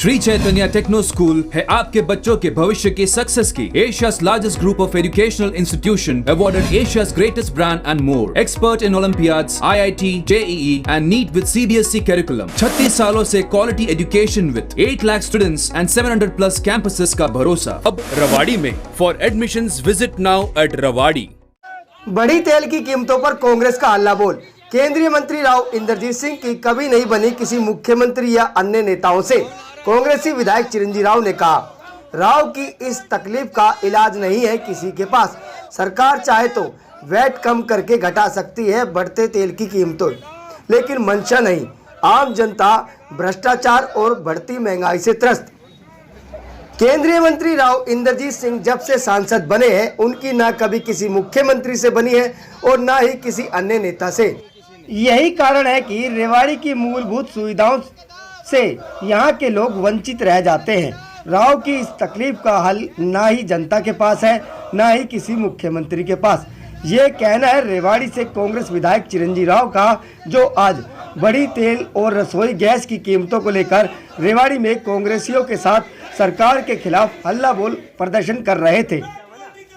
Shri Chaitanya techno school है आपके बच्चों के भविष्य की सक्सेस की एशिया's largest group of educational institution awarded Asia's greatest brand and more. Expert in Olympiads, IIT, JEE and NEET with CBSE curriculum. 36 सालों से quality education with 8 lakh students and 700 plus campuses का भरोसा अब रवाड़ी में. For admissions visit now at रवाड़ी. बढ़ी तेल की कीमतों पर कांग्रेस का हल्ला बोल। केंद्रीय मंत्री राव इंद्रजीत सिंह की कभी नहीं बनी किसी मुख्यमंत्री या अन्य नेताओं से, कांग्रेसी विधायक चिरंजीव राव ने कहा। राव की इस तकलीफ का इलाज नहीं है किसी के पास। सरकार चाहे तो वैट कम करके घटा सकती है बढ़ते तेल की कीमतों, लेकिन मंशा नहीं। आम जनता भ्रष्टाचार और बढ़ती महंगाई से त्रस्त। केंद्रीय मंत्री राव इंद्रजीत सिंह जब से सांसद बने हैं, उनकी ना कभी किसी मुख्यमंत्री से बनी है और ना ही किसी अन्य नेता से। यही कारण है कि रेवाड़ी की मूलभूत सुविधाओं से यहाँ के लोग वंचित रह जाते हैं। राव की इस तकलीफ का हल ना ही जनता के पास है, ना ही किसी मुख्यमंत्री के पास। ये कहना है रेवाड़ी से कांग्रेस विधायक चिरंजीव राव का, जो आज बढ़ी तेल और रसोई गैस की कीमतों को लेकर रेवाड़ी में कांग्रेसियों के साथ सरकार के खिलाफ हल्ला बोल प्रदर्शन कर रहे थे।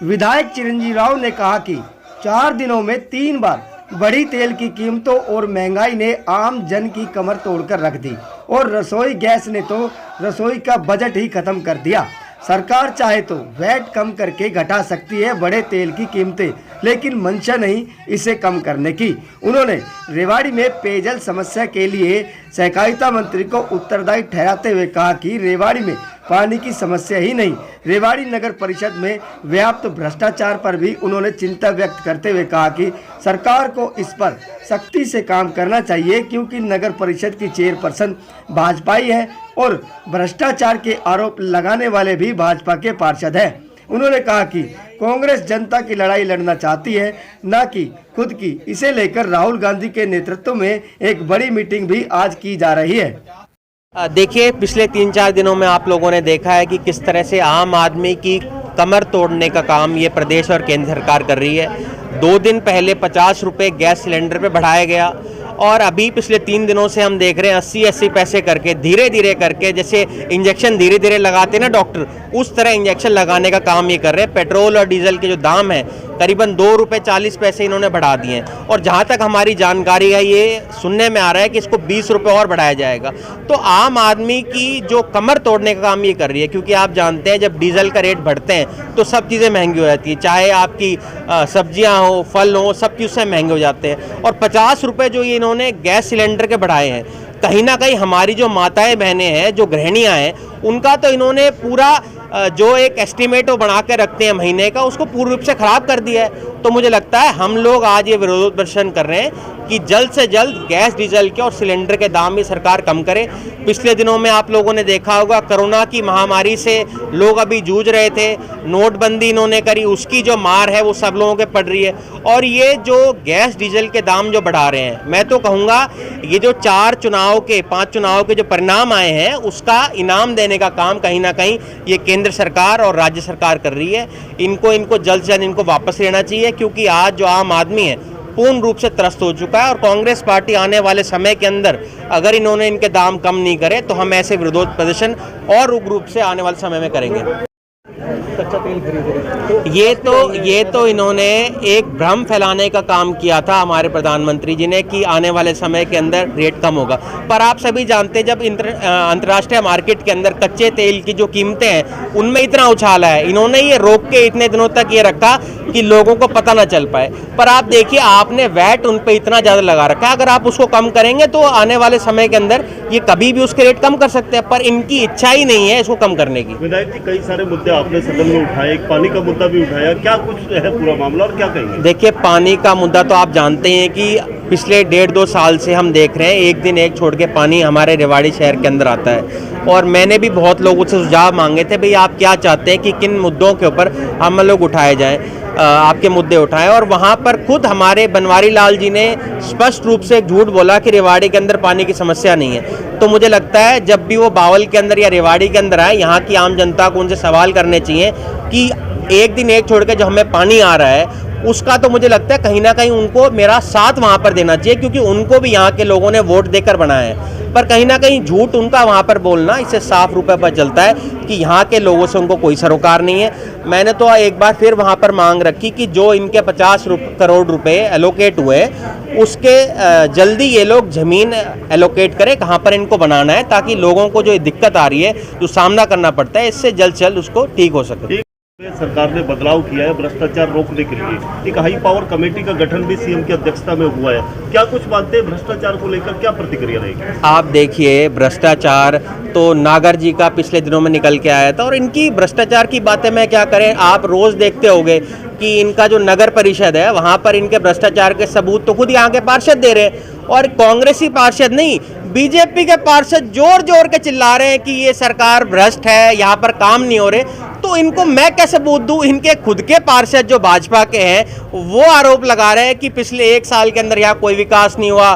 विधायक चिरंजीव राव ने कहा कि 4 दिनों में 3 बार बढ़ी तेल की कीमतों और महंगाई ने आम जन की कमर तोड़कर रख दी और रसोई गैस ने तो रसोई का बजट ही खत्म कर दिया। सरकार चाहे तो वैट कम करके घटा सकती है बढ़े तेल की कीमतें, लेकिन मंशा नहीं इसे कम करने की। उन्होंने रेवाड़ी में पेयजल समस्या के लिए सहकारिता मंत्री को उत्तरदायी ठहराते हुए कहा कि रेवाड़ी में पानी की समस्या ही नहीं, रेवाड़ी नगर परिषद में व्याप्त भ्रष्टाचार पर भी उन्होंने चिंता व्यक्त करते हुए कहा कि सरकार को इस पर सख्ती से काम करना चाहिए, क्योंकि नगर परिषद की चेयरपर्सन भाजपाई है और भ्रष्टाचार के आरोप लगाने वाले भी भाजपा के पार्षद हैं। उन्होंने कहा कि कांग्रेस जनता की लड़ाई लड़ना चाहती है, न कि खुद की। इसे लेकर राहुल गांधी के नेतृत्व में एक बड़ी मीटिंग भी आज की जा रही है। देखिए, पिछले 3-4 दिनों में आप लोगों ने देखा है कि किस तरह से आम आदमी की कमर तोड़ने का काम ये प्रदेश और केंद्र सरकार कर रही है। 2 दिन पहले 50 रुपये गैस सिलेंडर पे बढ़ाया गया और अभी पिछले 3 दिनों से हम देख रहे हैं 80-80 पैसे करके धीरे धीरे करके, जैसे इंजेक्शन धीरे धीरे लगाते ना डॉक्टर, उस तरह इंजेक्शन लगाने का काम ये कर रहे हैं। पेट्रोल और डीजल के जो दाम है करीबन 2 रुपये 40 पैसे इन्होंने बढ़ा दिए हैं और जहाँ तक हमारी जानकारी है ये सुनने में आ रहा है कि इसको 20 रुपये और बढ़ाया जाएगा। तो आम आदमी की जो कमर तोड़ने का काम ये कर रही है, क्योंकि आप जानते हैं जब डीजल का रेट बढ़ते हैं तो सब चीज़ें महंगी हो जाती है, चाहे आपकी सब्जियाँ हो, फल हो, सब चीज़ से महंगे हो जाते हैं। और 50 रुपये जो ये इन्होंने गैस सिलेंडर के बढ़ाए हैं, कहीं ना कहीं हमारी जो माताएं बहनें हैं, जो गृहिणियां हैं, उनका तो इन्होंने पूरा जो एक एस्टिमेट वो बना के रखते हैं महीने का, उसको पूर्ण रूप से ख़राब कर दिया है। तो मुझे लगता है हम लोग आज ये विरोध प्रदर्शन कर रहे हैं कि जल्द से जल्द गैस डीजल के और सिलेंडर के दाम भी सरकार कम करे। पिछले दिनों में आप लोगों ने देखा होगा कोरोना की महामारी से लोग अभी जूझ रहे थे, नोटबंदी इन्होंने करी, उसकी जो मार है वो सब लोगों के पड़ रही है। और ये जो गैस डीजल के दाम जो बढ़ा रहे हैं, मैं तो कहूँगा ये जो 5 चुनाव के जो परिणाम आए हैं उसका इनाम देने का काम कहीं ना कहीं ये केंद्र सरकार और राज्य सरकार कर रही है। इनको जल्द से जल्द इनको वापस लेना चाहिए, क्योंकि आज जो आम आदमी है पूर्ण रूप से त्रस्त हो चुका है। और कांग्रेस पार्टी आने वाले समय के अंदर अगर इन्होंने इनके दाम कम नहीं करे तो हम ऐसे विरोध प्रदर्शन और उग्र रूप से आने वाले समय में करेंगे। कच्चा तेल खरीद ये तो इन्होंने एक भ्रम फैलाने का काम किया था हमारे प्रधानमंत्री जी ने कि आने वाले समय के अंदर रेट कम होगा। पर आप सभी जानते हैं जब अंतर्राष्ट्रीय मार्केट के अंदर कच्चे तेल की जो कीमतें हैं उनमें इतना उछाला है, इन्होंने ये रोक के इतने दिनों तक ये रखा कि लोगों को पता ना चल पाए। पर आप देखिए, आपने वैट उन पर इतना ज़्यादा लगा रखा है, अगर आप उसको कम करेंगे तो आने वाले समय के अंदर ये कभी भी उसके रेट कम कर सकते हैं, पर इनकी इच्छा ही नहीं है इसको कम करने की। विधायक जी, कई सारे मुद्दे आपने सदन में उठाए, एक पानी का मुद्दा भी उठाया, क्या कुछ है पूरा मामला और क्या कहेंगे? देखिए, पानी का मुद्दा तो आप जानते हैं कि पिछले 1.5-2 साल से हम देख रहे हैं एक दिन एक छोड़ के पानी हमारे रेवाड़ी शहर के अंदर आता है। और मैंने भी बहुत लोगों से सुझाव मांगे थे, भाई आप क्या चाहते हैं कि किन मुद्दों के ऊपर हम लोग उठाए जाएं, आपके मुद्दे उठाएं। और वहाँ पर खुद हमारे बनवारी लाल जी ने स्पष्ट रूप से झूठ बोला कि रेवाड़ी के अंदर पानी की समस्या नहीं है। तो मुझे लगता है जब भी वो बावल के अंदर या रेवाड़ी के अंदर आए, यहाँ की आम जनता को उनसे सवाल करने चाहिए कि एक दिन एक छोड़ के जो हमें पानी आ रहा है उसका तो मुझे लगता है कहीं ना कहीं उनको मेरा साथ वहाँ पर देना चाहिए, क्योंकि उनको भी यहाँ के लोगों ने वोट देकर बनाया है। पर कहीं ना कहीं झूठ उनका वहाँ पर बोलना, इससे साफ रूप में पता चलता है कि यहाँ के लोगों से उनको कोई सरोकार नहीं है। मैंने तो एक बार फिर वहाँ पर मांग रखी कि जो इनके 50 करोड़ रुपए एलोकेट हुए, उसके जल्दी ये लोग ज़मीन एलोकेट करें कहाँ पर इनको बनाना है, ताकि लोगों को जो दिक्कत आ रही है, जो सामना करना पड़ता है, इससे जल्द से जल्द उसको ठीक हो सके। सरकार ने बदलाव किया है भ्रष्टाचार रोकने के लिए, एक हाई पावर कमेटी का गठन भी सीएम की अध्यक्षता में हुआ है। क्या कुछ मानते हैं भ्रष्टाचार को लेकर, क्या प्रतिक्रिया रहेगी? आप देखिए, भ्रष्टाचार तो नागर जी का पिछले दिनों में निकल के आया था, और इनकी भ्रष्टाचार की बातें मैं क्या करें, आप रोज देखते होंगे कि इनका जो नगर परिषद है वहां पर इनके भ्रष्टाचार के सबूत तो खुद यहाँ के पार्षद दे रहे हैं, और कांग्रेसी पार्षद नहीं, बीजेपी के पार्षद जोर जोर के चिल्ला रहे हैं कि ये सरकार भ्रष्ट है, यहाँ पर काम नहीं हो रहे। तो इनको मैं कैसे सबूत दूं? इनके खुद के पार्षद जो भाजपा के हैं वो आरोप लगा रहे हैं कि पिछले 1 साल के अंदर यहाँ कोई विकास नहीं हुआ,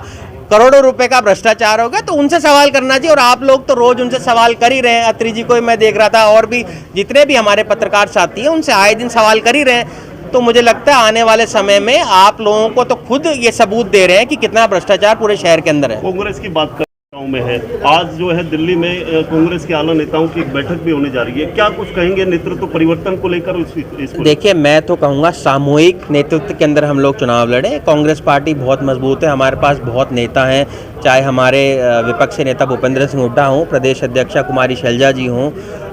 करोड़ों रुपए का भ्रष्टाचार हो गया। तो उनसे सवाल करना चाहिए, और आप लोग तो रोज उनसे सवाल कर ही रहे हैं। अत्री जी को भी मैं देख रहा था, और भी जितने भी हमारे पत्रकार साथी हैं उनसे आए दिन सवाल कर ही रहे हैं। तो मुझे लगता है आने वाले समय में आप लोगों को तो खुद ये सबूत दे रहे हैं कि कितना भ्रष्टाचार पूरे शहर के अंदर है। कांग्रेस की बात में है, आज जो है दिल्ली में कांग्रेस के आला नेताओं की एक बैठक भी होने जा रही है, क्या कुछ कहेंगे नेतृत्व परिवर्तन को लेकर? देखिए, मैं तो कहूँगा सामूहिक नेतृत्व के अंदर हम लोग चुनाव लड़े। कांग्रेस पार्टी बहुत मजबूत है, हमारे पास बहुत नेता हैं, चाहे हमारे विपक्षी नेता भूपेंद्र सिंह हुड्डा हों, प्रदेश अध्यक्षा कुमारी शैलजा जी हों,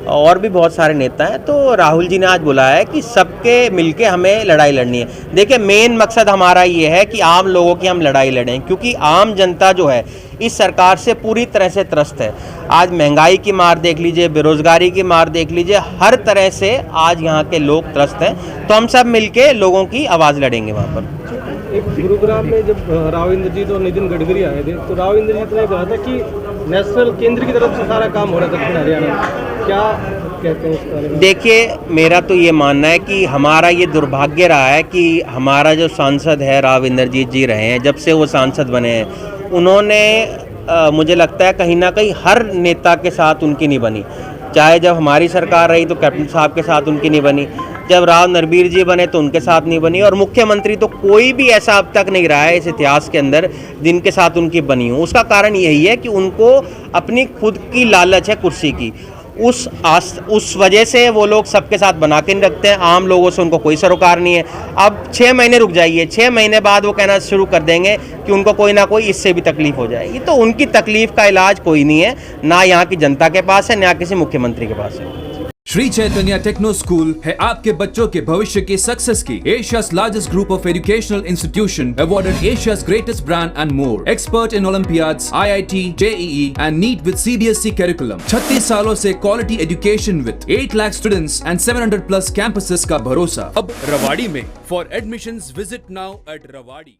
और भी बहुत सारे नेता हैं। तो राहुल जी ने आज बुलाया है कि सबके मिलके हमें लड़ाई लड़नी है। देखिए, मेन मकसद हमारा ये है कि आम लोगों की हम लड़ाई लड़ें, क्योंकि आम जनता जो है इस सरकार से पूरी तरह से त्रस्त है। आज महंगाई की मार देख लीजिए, बेरोजगारी की मार देख लीजिए, हर तरह से आज यहाँ के लोग त्रस्त हैं। तो हम सब मिलके लोगों की आवाज़ लड़ेंगे वहाँ पर। एक गुरुग्राम में जब राव इंद्रजीत और नितिन गडकरी आए थे, तो राव इंद्रजीत ने कहा था कि नेशनल केंद्र की तरफ से सारा काम हो रहा है दक्षिण हरियाणा में। क्या कहते हैं इस बारे में? देखिए, मेरा तो ये मानना है कि हमारा ये दुर्भाग्य रहा है कि हमारा जो सांसद है राव इंद्रजीत जी रहे हैं, जब से वो सांसद बने हैं, उन्होंने मुझे लगता है कहीं ना कहीं हर नेता के साथ उनकी नहीं बनी। चाहे जब हमारी सरकार रही तो कैप्टन साहब के साथ उनकी नहीं बनी, जब राव नरबीर जी बने तो उनके साथ नहीं बनी, और मुख्यमंत्री तो कोई भी ऐसा अब तक नहीं रहा है इस इतिहास के अंदर जिनके साथ उनकी बनी हो। उसका कारण यही है कि उनको अपनी खुद की लालच है कुर्सी की, उस वजह से वो लोग सबके साथ बना के नहीं रखते हैं। आम लोगों से उनको कोई सरोकार नहीं है। अब 6 महीने रुक जाइए, 6 महीने बाद वो कहना शुरू कर देंगे कि उनको कोई ना कोई इससे भी तकलीफ हो जाएगी। तो उनकी तकलीफ का इलाज कोई नहीं है, ना यहाँ की जनता के पास है, ना किसी मुख्यमंत्री के पास है। श्री चैतन्य टेक्नो स्कूल है आपके बच्चों के भविष्य की सक्सेस की एशिया's largest group of educational institution awarded Asia's greatest brand and more. Expert in Olympiads, IIT, JEE and NEET with CBSE curriculum. 36 सालों से quality education with 8 lakh students and 700 plus campuses का भरोसा अब रवाड़ी में. For admissions visit now at Rawadi.